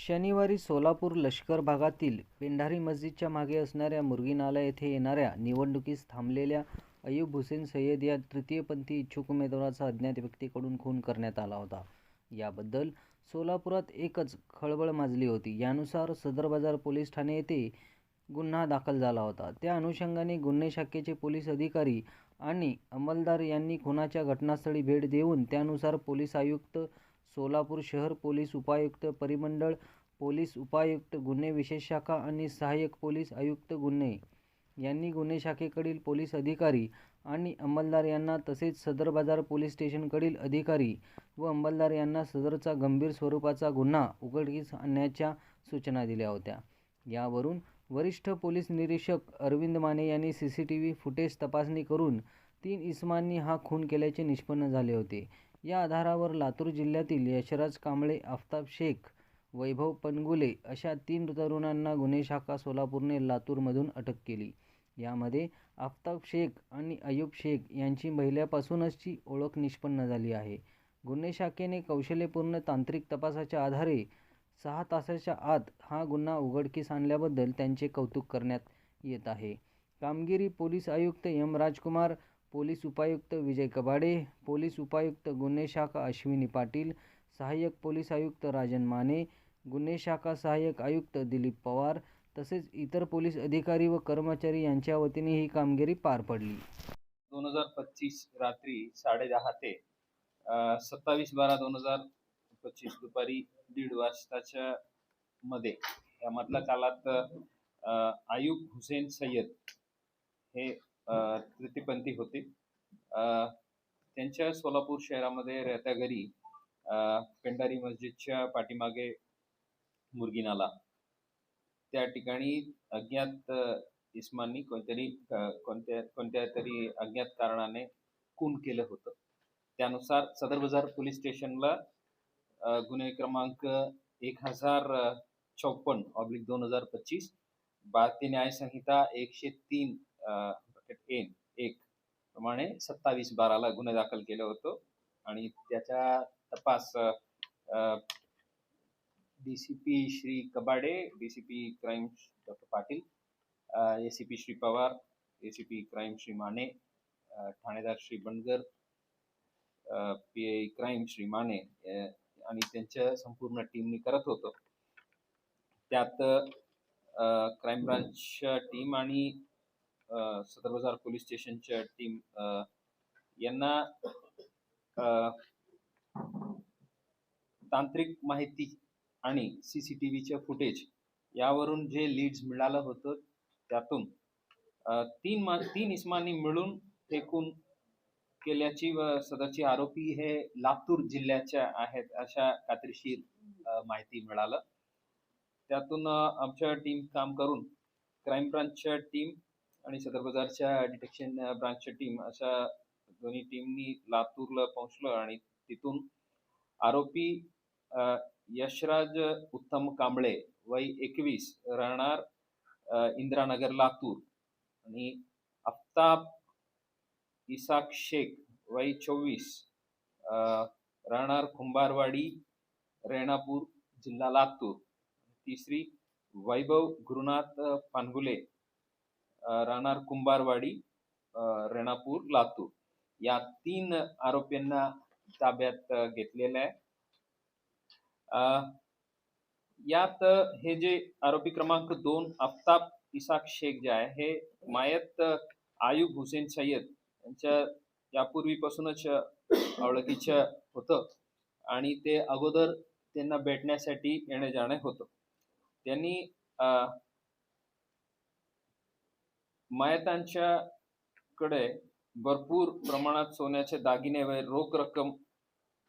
शनिवारी सोलापूर लष्कर भागातील पेंढारी मस्जिदच्या मागे असणाऱ्या मुरगी नाला येथे येणाऱ्या निवडणुकीस थांबलेल्या अयूब हुसेन सय्यद या तृतीयपंथी इच्छुक उमेदवाराचा अज्ञात व्यक्तीकडून खून करण्यात आला होता. याबद्दल सोलापुरात एकच खळबळ माजली होती. यानुसार सदर बाजार पोलीस ठाणे येथे गुन्हा दाखल झाला होता. त्या अनुषंगाने गुन्हे शाखेचे पोलीस अधिकारी आणि अंमलदार यांनी खुनाच्या घटनास्थळी भेट देऊन त्यानुसार पोलीस आयुक्त सोलापूर शहर, पोलीस उपायुक्त परिमंडळ, पोलीस उपायुक्त गुन्हे विशेष शाखा आणि सहाय्यक पोलीस आयुक्त गुन्हे यांनी गुन्हे शाखेकडील पोलीस अधिकारी आणि अंमलदार यांना तसेच सदर बाजार पोलीस स्टेशनकडील अधिकारी व अंमलदार यांना सदरचा गंभीर स्वरूपाचा गुन्हा उघडकीस आणण्याच्या सूचना दिल्या होत्या. यावरून वरिष्ठ पोलीस निरीक्षक अरविंद माने यांनी CCTV फुटेज तपासणी करून 3 इसमांनी हा खून केल्याचे निष्पन्न झाले होते. या आधारावर लातूर जिल्ह्यातील यशराज कांबळे, आफताब शेख, वैभव पनगुले अशा 3 तरुणांना गुन्हे शाखा सोलापूरने लातूरमधून अटक केली. यामध्ये आफताब शेख आणि अयूब शेख यांची पहिल्यापासूनची ओळख निष्पन्न झाली आहे. गुन्हे शाखेने कौशल्यपूर्ण तांत्रिक तपासाच्या आधारे 6 तासाच्या आत हा गुन्हा उघडकीस आणल्याबद्दल त्यांचे कौतुक करण्यात येत आहे. कामगिरी पोलीस आयुक्त M. राजकुमार, पोलीस उपायुक्त विजय कबाडे, पोलीस उपायुक्त गुन्हे शाखा अश्विनी पाटील, सहाय्यक पोलीस आयुक्त राजन माने, गुन्हे शाखा सहाय्यक आयुक्त दिलीप पवार तसेच इतर पोलीस अधिकारी व कर्मचारी यांच्या वतीने ही कामगिरी पार पडली. 2025 रात्री 10:30 ते 27/12/2025 दुपारी 1:30 वाजताच्या मध्ये यामधल्या कालात अयूब हुसेन सय्यद हे तृतीयपंथी होते. त्यांच्या सोलापूर शहरामध्ये राहत्या घरी पेंढारी मस्जिदच्या पाठीमागे मुरगी नाला त्या ठिकाणी अज्ञात इसमांनी कोणत्या तरी अज्ञात कारणाने खून केलं होतं. त्यानुसार सदर बाजार पोलीस स्टेशनला गुन्हे क्रमांक 1054/2025 भारतीय न्याय संहिता 103(1) प्रमाणे 27/12 गुन्हे दाखल केलं होतं आणि त्याचा तपास DCP Shri Kabade, DCP crime doctor Patil, ACP Shri Pawar, ACP crime Shri Mane, ठाणेदार श्री बनगर, PI क्राईम श्री माने आणि त्यांच्या संपूर्ण टीमनी करत होतो. त्यात क्राईम ब्रांचच्या टीम आणि सदर बाजार पोलीस स्टेशनच्या टीम यांना तांत्रिक माहिती आणि CCTVच्या फुटेज यावरून जे लीड्स मिळालं होतं त्यातून 3 इसमांनी मिळून हे खून केल्याची व सदरचे आरोपी हे लातूर जिल्ह्याच्या आहेत अशा खात्रीशीर माहिती मिळालं. त्यातून आमच्या टीम काम करून क्राईम ब्रांचच्या टीम आणि सदर बाजारच्या डिटेक्शन ब्रांचच्या टीम अशा दोन्ही टीमनी लातूरला पोहोचलो आणि तिथून आरोपी यशराज उत्तम कांबळे वय 21 राहणार इंदिरानगर लातूर आणि आफताब इसाक शेख वय 24 राहणार कुंभारवाडी रेणापूर जिल्हा लातूर. तिसरी वैभव गुरुनाथ पानगुले राहणार कुंभारवाडी रेणापूर लातूर. या 3 आरोपींना ताब्यात घेतलेलं आहे. यात हे जे आरोपी क्रमांक 2 आफताब इसाक शेख जे आहे हे मायत अयूब हुसेन सय्यद यांच्या यापूर्वीपासूनच ओळखीचं होतं आणि ते अगोदर त्यांना भेटण्यासाठी येणे जाणे होतं. त्यांनी मायतांच्या कडे भरपूर प्रमाणात सोन्याचे दागिने व रोख रक्कम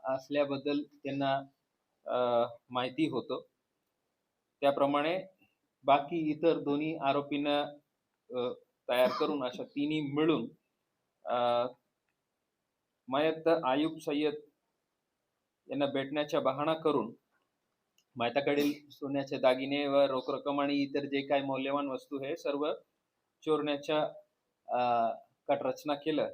असल्याबद्दल त्यांना माहिती होतं. त्याप्रमाणे बाकी इतर दोन्ही आरोपींना तयार करून अशा 3 मिळून मयत अयूब सय्यद यांना भेटण्याचा बहाणा करून मायताकडील सोन्याचे दागिने व रोख रक्कम आणि इतर जे काही मौल्यवान वस्तू हे सर्व चोरण्याच्या कटरचना केलं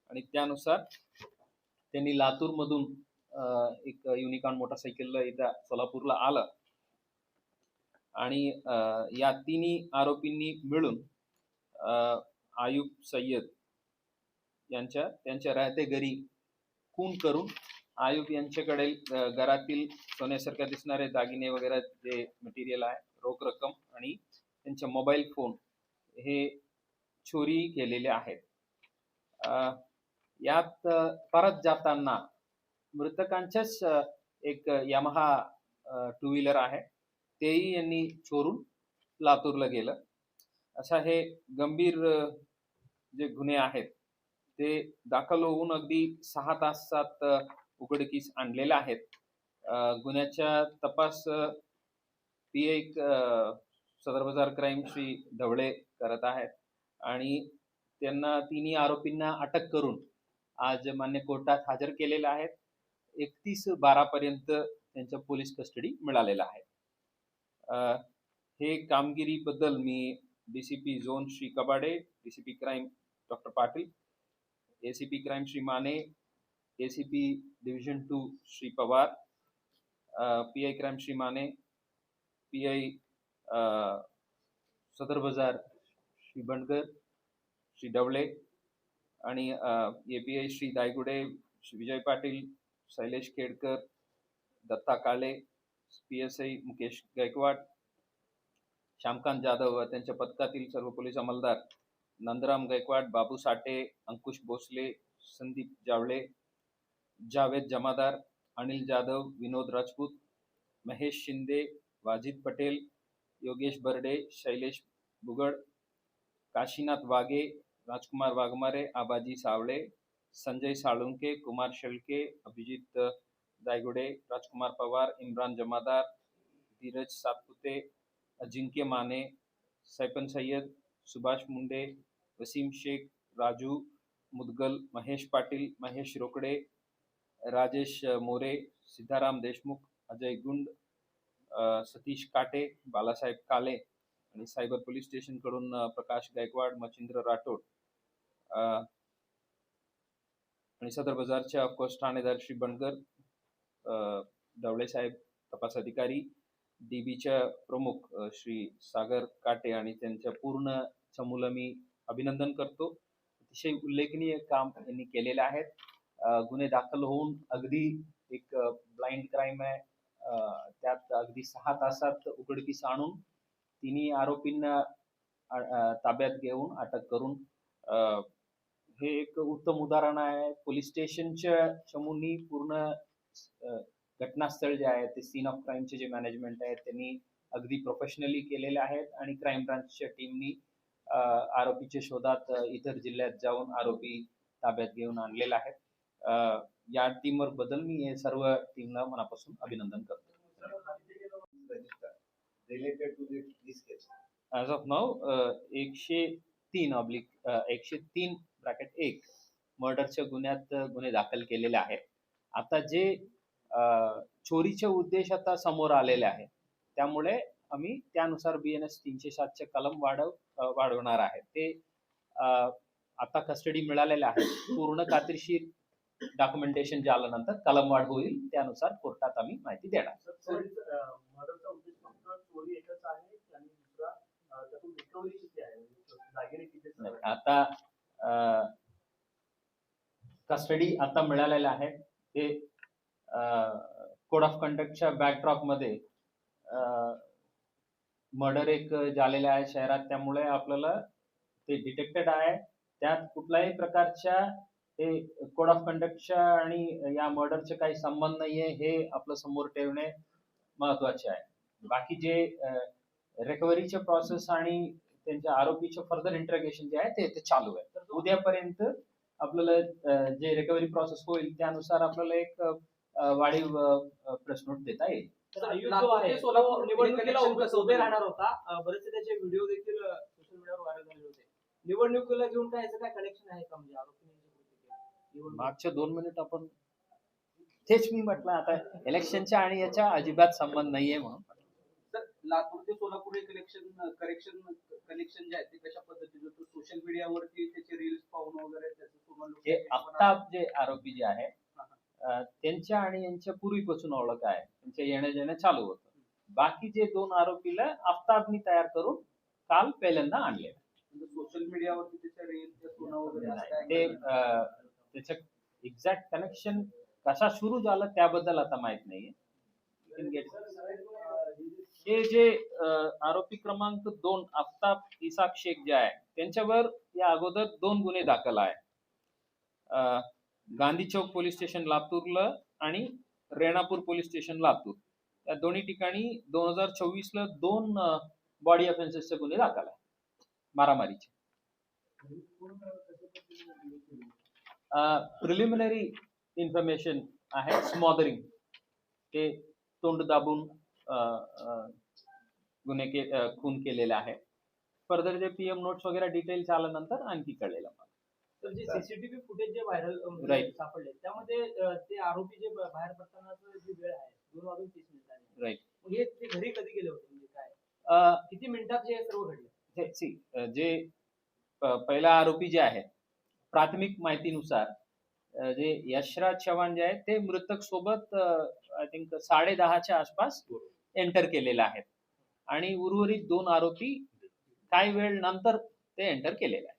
आणि त्यानुसार त्यांनी लातूर मधून एक युनिकॉर्न मोटरसायकल इथं सोलापूरला आलं आणि या तिन्ही आरोपींनी मिळून आयुब सय्यद त्यांच्या राहते घरी खून करून आयुब यांच्याकडे घरातील सोन्यासारख्या दिसणारे दागिने वगैरे जे मटेरियल आहे, रोख रक्कम आणि त्यांचे मोबाईल फोन हे चोरी केलेले आहेत. यात परत जाताना मृतकांच्याच एक यामाहा टू व्हीलर आहे, तेही यांनी चोरून लातूरला गेलं. असा हे गंभीर जे गुन्हे आहेत ते दाखल होऊन अगदी 6 तासात उघडकीस आणलेले आहेत. गुन्ह्याचा तपास पीआय सदर बाजार क्राईम श्री ढवळे करत आहेत आणि त्यांना तिन्ही आरोपींना अटक करून आज मान्य कोर्टात हजर केलेले आहेत. 31/12 पर्यंत त्यांच्या पोलीस कस्टडी मिळालेला आहे. हे कामगिरीबद्दल मी DCP zone Shri Kabade, DCP crime doctor Patil, ACP crime Shri Mane, ACP division 2 Shri Pawar, PI crime Shri Mane, PI Sadar Bazaar Shri Bandkar, Shri Dhawale आणि एपीआय श्री दायगुडे, श्री विजय पाटील, शैलेश खेडकर, दत्ता काळे, पीएसआय मुकेश गायकवाड, श्यामकांत जाधव व त्यांच्या पथकातील सर्व पोलीस अंमलदार, नंदराम गायकवाड, बाबू साठे, अंकुश भोसले, संदीप जावळे, जावेद जमादार, अनिल जाधव, विनोद राजपूत, महेश शिंदे, वाजिद पटेल, योगेश बर्डे, शैलेश बुगड, काशीनाथ वाघे, राजकुमार वाघमारे, आबाजी सावळे, संजय साळुंके, कुमार शेळके, अभिजित दायगुडे, राजकुमार पवार, इम्रान जमादार, धीरज सातपुते, अजिंक्य माने, सैपन सय्यद, सुभाष मुंडे, वसीम शेख, राजू मुदगल, महेश पाटील, महेश रोकडे, राजेश मोरे, सिद्धाराम देशमुख, अजय गुंड, सतीश काटे, बालासाहेब काले आणि सायबर पोलीस स्टेशन कडून प्रकाश गायकवाड, मच्छिंद्र राठोड आणि सदर बाजारचे ऑफकोर्स ठाणेदार श्री बंडकर, ढवळे साहेब तपास अधिकारी, डीबीच्या प्रमुख श्री सागर काटे आणि त्यांच्या पूर्ण चमूला मी अभिनंदन करतो. अतिशय उल्लेखनीय काम यांनी केलेले आहेत. गुन्हे दाखल होऊन अगदी एक ब्लाइंड क्राईम आहे, त्यात अगदी 6 तासात उघडकीस आणून तिन्ही आरोपींना ताब्यात घेऊन अटक करून हे एक उत्तम उदाहरण आहे. पोलीस स्टेशनच्या चमूंनी पूर्ण घटनास्थळ जे आहे ते सीन ऑफ क्राईमचे जे मॅनेजमेंट आहे त्यांनी अगदी प्रोफेशनली केलेले आहेत आणि क्राईम ब्रांचच्या टीमनी आरोपीच्या शोधात इतर जिल्ह्यात जाऊन आरोपी ताब्यात घेऊन आणलेले आहेत. या टीमवर बद्दल मी हे सर्व टीमला मनापासून अभिनंदन करतो. related to this case? As of now, 103/1 मर्डरच्या गुन्ह्यात गुन्हे दाखल केलेले आहेत. आता जे चोरीचे उद्देश आता समोर आलेले आहे, त्यामुळे आम्ही त्यानुसार BNS 307चे कलम वाढवणार आहे. ते आता कस्टडी मिळालेले आहे. पूर्ण खात्रीशीर डॉक्युमेंटेशन झाल्यानंतर कलम वाढ होईल, त्यानुसार कोर्टात आम्ही माहिती देणार. मर्डरचा उद्देश फक्त चोरी एकच आहे आणि दुसरा त्यातून रिकव्हरी किती आहे, दागिने किती आहेत? आता कस्टडी आता मिळालेला आहे. ते कोड ऑफ कंडक्टच्या बॅकड्रॉप मध्ये मर्डर एक झालेले आहे शहरात, त्यामुळे आपल्याला ते डिटेक्टेड आहे. त्यात कुठल्याही प्रकारच्या हे कोड ऑफ कंडक्टच्या आणि या मर्डरचे काही संबंध नाहीये, हे आपलं समोर ठेवणे महत्वाचे आहे. बाकी जे रिकव्हरीचे प्रोसेस आणि त्यांच्या आरोपीचे फर्दर इंटरोगेशन जे आहे ते चालू आहे. उद्यापर्यंत आपल्याला जे रिकव्हरी प्रोसेस होईल त्यानुसार आपल्याला एक वाढीव प्रेस नोट देता येईल. निवडणुकीला उभे राहणार होता, बरेचसे त्याचे व्हिडिओ देखील सोशल मीडियावर व्हायरल झाले होते. निवडणुकीला घेऊन काय याचं काय कनेक्शन आहे का? म्हणजे आरोपी मागच्या 2 मिनिट आपण तेच मी म्हटलं, आता इलेक्शनच्या आणि याच्या अजिबात संबंध नाहीये म्हणून. लातूर ते सोलापूर कनेक्शन जे आहे ते कशा पद्धतीने सोशल मीडियावरती त्याचे रील्स पाहून वगैरे हे आत्ताप जे आरोपी जे आहे त्यांच्या आणि यांच्या पूर्वीपासून ओळख आहे, त्यांच्या येणं जाणं चालू होतं. बाकीचे 2 आरोपीला आफताबनी तयार करून काल पहिल्यांदा आणले. सोशल मीडियावरती त्याच्या रील सोनं वगैरे असं काय ते त्याचं एक्झॅक्ट कनेक्शन कसा सुरू झालं त्याबद्दल आता माहित नाहीये. You can get- हे जे आरोपी क्रमांक 2 आफताब इसाक शेख जे आहे त्यांच्यावर या अगोदर 2 गुन्हे दाखल आहे. गांधी चौक पोलीस स्टेशन लातूरला आणि रेणापूर पोलीस स्टेशन लातूर या दोन्ही ठिकाणी 2024 ला 2 बॉडी ऑफेन्सेसचे गुन्हे दाखल आहे मारामारीचे. प्रिलिमिनरी इन्फॉर्मेशन आहे स्मॉदरिंग ते तोंड दाबून खून केलेले आहे. फर्दर जे पीएम नोट्स वगैरे डिटेल्स आल्यानंतर आणखी कळेल आम्हाला. तर जे सीसीटीव्ही फुटेज जे व्हायरल Right. सापडले त्यामध्ये ते आरोपी जे बाहेर पडतानाचं जी वेळ आहे 2:30 राईट. मग हे ते घरी कधी गेले होते म्हणजे काय किती मिनिटात हे सर्व घडलं? जे पहिला आरोपी जे आहे प्राथमिक माहितीनुसार जे यशराज चव्हाण जे आहे ते मृतक सोबत आय थिंक 10:30च्या आसपास एंटर केलेले आहेत आणि उर्वरित 2 आरोपी काही वेळ नंतर ते एंटर केलेले आहेत.